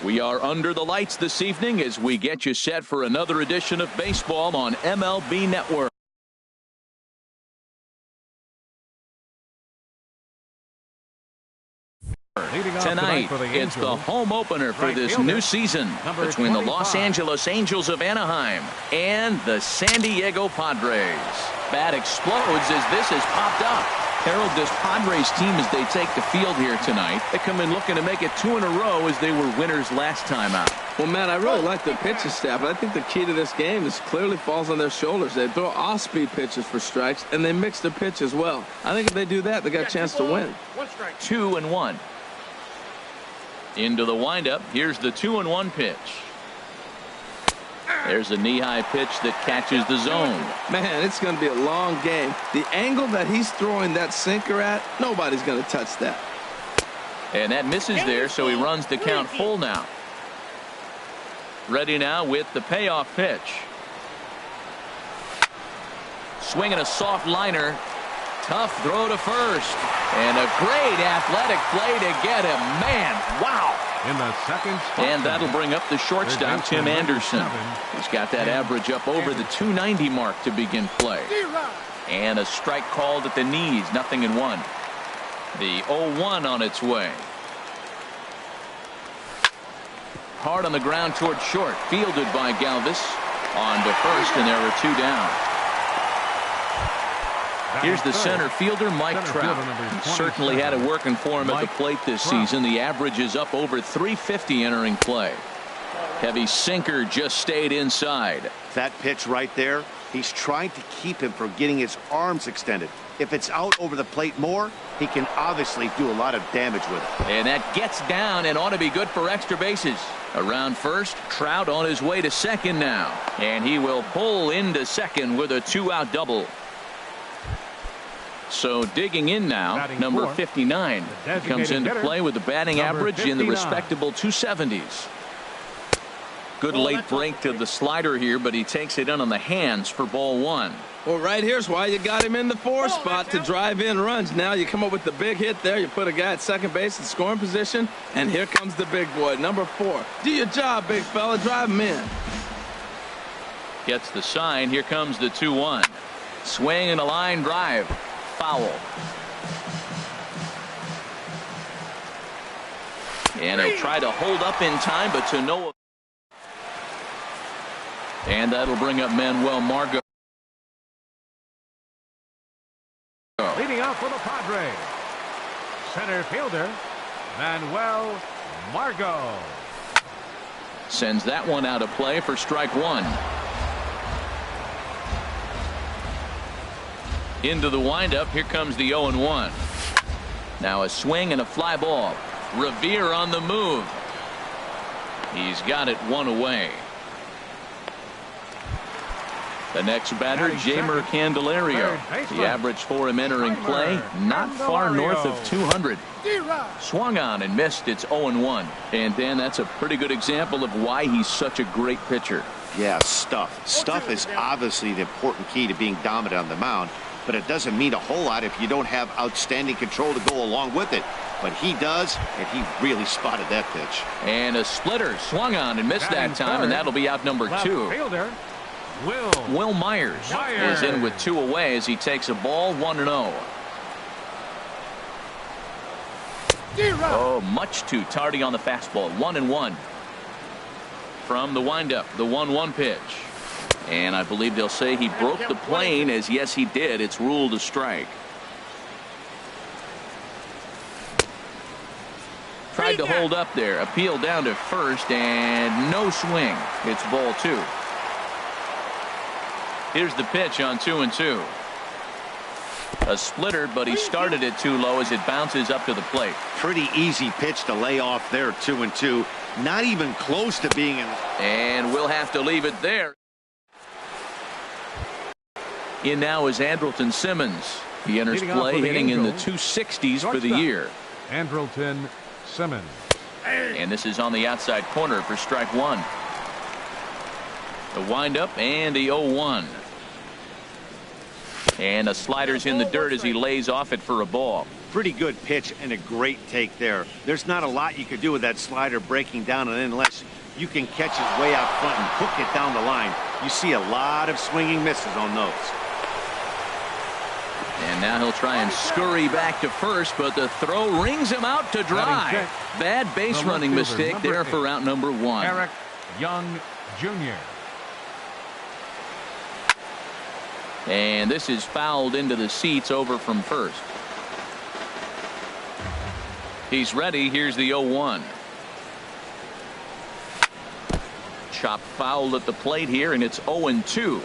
We are under the lights this evening as we get you set for another edition of baseball on MLB Network. Tonight, it's the home opener for this new season between the Los Angeles Angels of Anaheim and the San Diego Padres. Bat explodes as this has popped up. Harold, this Padres team, as they take the field here tonight, they come in looking to make it 2 in a row as they were winners last time out. Well, Matt, I really like the pitching staff, but I think the key to this game is clearly falls on their shoulders. They throw off-speed pitches for strikes, and they mix their pitch as well. I think if they do that, they got a chance to win. 2-1. Into the windup. Here's the 2-1 pitch. There's a knee-high pitch that catches the zone. Man, it's going to be a long game. The angle that he's throwing that sinker at, nobody's going to touch that. And that misses there, so he runs the count full now. Ready now with the payoff pitch. Swinging a soft liner. Tough throw to first. And a great athletic play to get him. Man, wow. In the second spot, and that'll bring up the shortstop, Tim Anderson. He's got that average up over the 290 mark to begin play. And a strike called at the knees, 0-1. The 0-1 on its way. Hard on the ground toward short, fielded by Galvis. On to first, and there are 2 down. Here's the center fielder, Mike Trout. He certainly had it working for him at the plate this season. The average is up over 350 entering play. Heavy sinker just stayed inside. That pitch right there, he's trying to keep him from getting his arms extended. If it's out over the plate more, he can obviously do a lot of damage with it. And that gets down and ought to be good for extra bases. Around first, Trout on his way to second now. And he will pull into second with a 2-out double. So digging in now, number 59 comes into play with a batting average in the respectable 270s. Good late break to the slider here, but he takes it in on the hands for ball 1. Well, right here's why you got him in the 4 spot to drive in runs. Now you come up with the big hit there. You put a guy at second base in scoring position, and here comes the big boy, number 4. Do your job, big fella. Drive him in. Gets the sign. Here comes the 2-1. Swing and a line drive. Foul. And he'll try to hold up in time, but to no. And that'll bring up Manuel Margot. Leading off for the Padres, center fielder Manuel Margot. Sends that one out of play for strike 1. Into the windup. Here comes the 0-1. Now a swing and a fly ball. Revere on the move. He's got it 1 away. The next batter, Jamer Candelario. The average for him entering play, not far north of 200. Swung on and missed. It's 0-1. And Dan, that's a pretty good example of why he's such a great pitcher. Yeah, stuff. Stuff is obviously the important key to being dominant on the mound. But it doesn't mean a whole lot if you don't have outstanding control to go along with it. But he does, and he really spotted that pitch. And a splitter swung on and missed that time, and that'll be out number 2. Fielder, Will Myers is in with 2 away as he takes a ball 1-0. Oh, much too tardy on the fastball. 1-1. From the windup, the 1-1 pitch. And I believe they'll say he broke the plane, as yes he did. It's ruled a strike. Tried to hold up there. Appeal down to first and no swing. It's ball 2. Here's the pitch on 2-2. A splitter, but he started it too low as it bounces up to the plate. Pretty easy pitch to lay off there, 2-2. Not even close to being in. And we'll have to leave it there. In now is Andrelton Simmons. He enters play hitting in the 260s for the year. Andrelton Simmons. And this is on the outside corner for strike 1. The windup and the 0-1. And a slider's in the dirt as he lays off it for a ball. Pretty good pitch and a great take there. There's not a lot you could do with that slider breaking down, and unless you can catch it way out front and hook it down the line, you see a lot of swinging misses on those. And now he'll try and scurry back to first, but the throw rings him out to dry. Bad base running mistake there for out number 1. Eric Young Jr. And this is fouled into the seats over from first. He's ready. Here's the 0-1. Chop fouled at the plate here, and it's 0-2.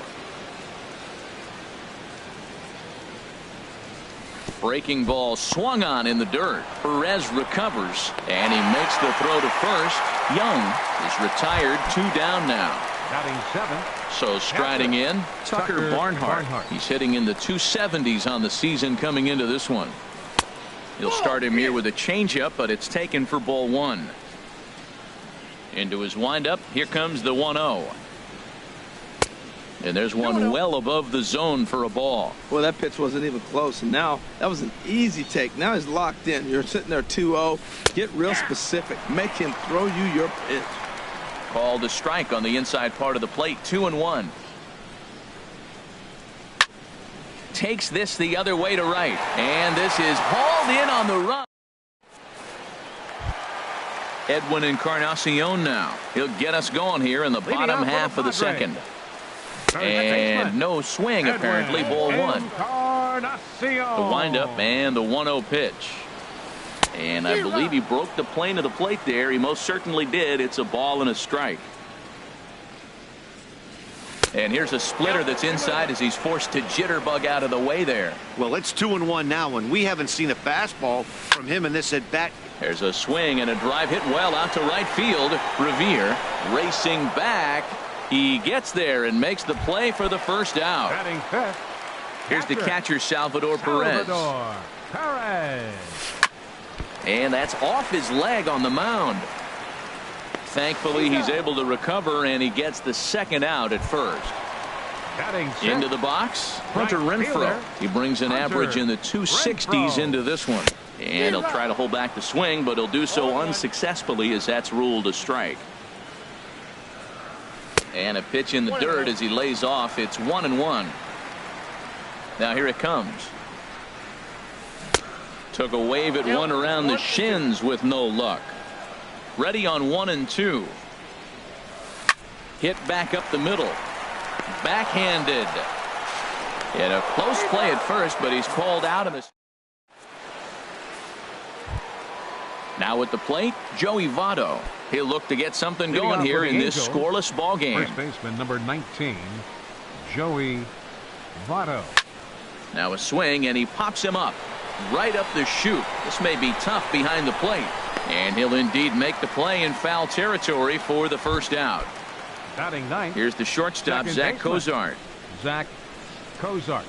Breaking ball swung on in the dirt. Perez recovers, and he makes the throw to first. Young is retired. 2 down now. Batting 7th. So striding in, Tucker Barnhart. He's hitting in the 270s on the season coming into this one. He'll start him here with a changeup, but it's taken for ball 1. Into his windup. Here comes the 1-0. And there's one well above the zone for a ball. Well, that pitch wasn't even close, and now that was an easy take. Now he's locked in. You're sitting there 2-0. Get real specific. Make him throw you your pitch. Called a strike on the inside part of the plate. 2-1. Takes this the other way to right, and this is hauled in on the run. Edwin Encarnacion now. He'll get us going here in the bottom half of the second. And no swing apparently. Ball 1. The windup and the 1-0 pitch. And I believe he broke the plane of the plate there. He most certainly did. It's a ball and a strike. And here's a splitter that's inside as he's forced to jitterbug out of the way there. Well, it's 2-1 now, and we haven't seen a fastball from him in this at bat. There's a swing and a drive hit well out to right field. Revere racing back. He gets there and makes the play for the first out. Batting 5th. Here's the catcher, Salvador Perez. And that's off his leg on the mound. Thankfully, he's able to recover, and he gets the second out at first. Into the box, Hunter Renfroe. He brings an average in the 260s into this one. And he'll try to hold back the swing, but he'll do so unsuccessfully as that's ruled a strike. And a pitch in the dirt as he lays off. It's 1-1. Now here it comes. Took a wave at one around the shins with no luck. Ready on 1-2. Hit back up the middle. Backhanded. And a close play at first, but he's called out of this. Now at the plate, Joey Votto. He'll look to get something going here in this scoreless ball game. First baseman number 19, Joey Votto. Now a swing, and he pops him up right up the chute. This may be tough behind the plate, and he'll indeed make the play in foul territory for the first out. Batting 9th. Here's the shortstop, Zach Cozart. Zach Cozart.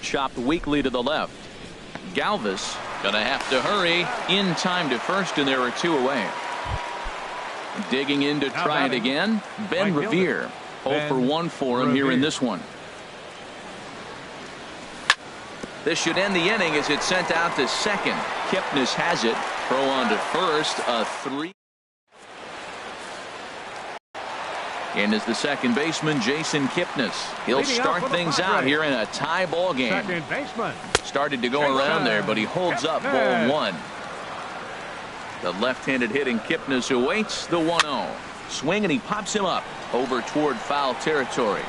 Chopped weakly to the left. Galvis gonna have to hurry in time to first, and there are 2 away. Digging in to try it again, Ben Revere. 0 for 1 for him here in this one. This should end the inning as it's sent out to second. Kipnis has it. Throw on to first. A 3. And is the second baseman, Jason Kipnis. He'll start things out here in a tie ball game. Second baseman. Started to go around there, but he holds up. Ball 1. The left-handed hitting Kipnis awaits the 1-0. Swing, and he pops him up over toward foul territory.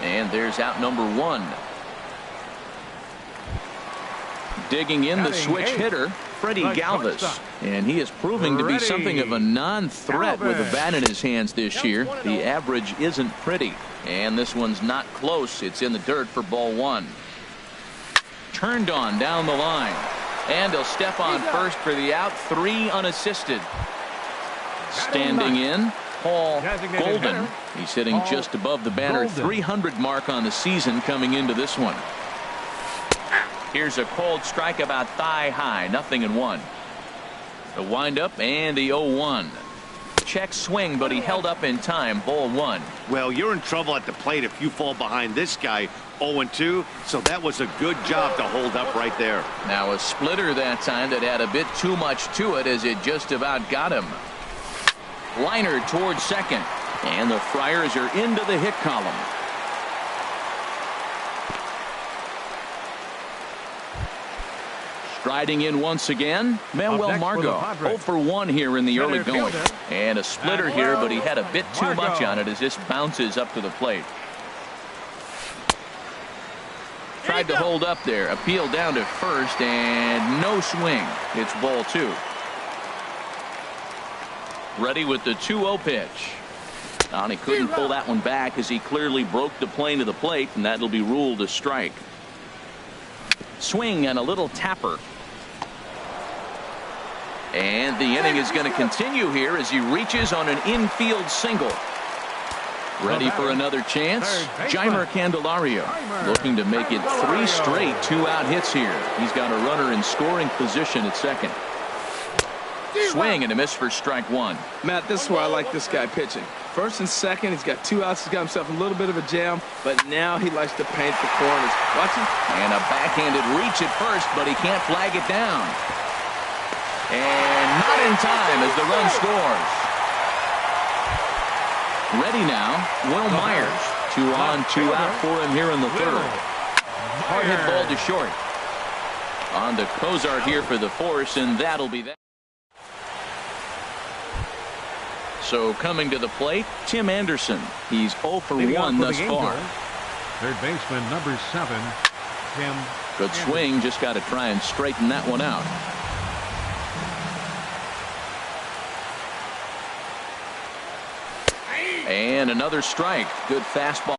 And there's out number 1. Digging in the switch hitter, Freddie Galvis. And he is proving to be something of a non-threat with a bat in his hands this year. The average isn't pretty. And this one's not close. It's in the dirt for ball 1. Turned on down the line. And he'll step on first for the out. 3 unassisted. Standing in, Paul Golden. He's hitting just above the banner 300 mark on the season coming into this one. Here's a cold strike about thigh high. 0-1. The windup and the 0-1. Check swing, but he held up in time. Ball 1. Well, you're in trouble at the plate if you fall behind this guy 0-2, so that was a good job to hold up right there. Now a splitter that time that had a bit too much to it as it just about got him. Liner towards second, and the Friars are into the hit column. Striding in once again, Manuel Margot. 0 for 1 here in the early going. And a splitter here, but he had a bit too much on it as this bounces up to the plate. Tried to hold up there. Appeal down to first, and no swing. It's ball 2. Ready with the 2-0 pitch. And he couldn't pull that one back as he clearly broke the plane to the plate, and that'll be ruled a strike. Swing and a little tapper. And the inning is going to continue here as he reaches on an infield single. Ready for another chance. Jeimer Candelario looking to make it 3 straight 2-out hits here. He's got a runner in scoring position at second. Swing and a miss for strike 1. Matt, this is where I like this guy pitching. First and second, he's got 2 outs. He's got himself a little bit of a jam, but now he likes to paint the corners. Watch him. And a backhanded reach at first, but he can't flag it down. And not in time as the run scores. Ready now, Will Myers. 2 on, 2 out for him here in the third. Hard hit ball to short. On to Cozart here for the force, and that'll be that. So coming to the plate, Tim Anderson. He's 0 for 1 thus far. Third baseman number 7, Tim. Good swing, just got to try and straighten that one out. And another strike. Good fastball.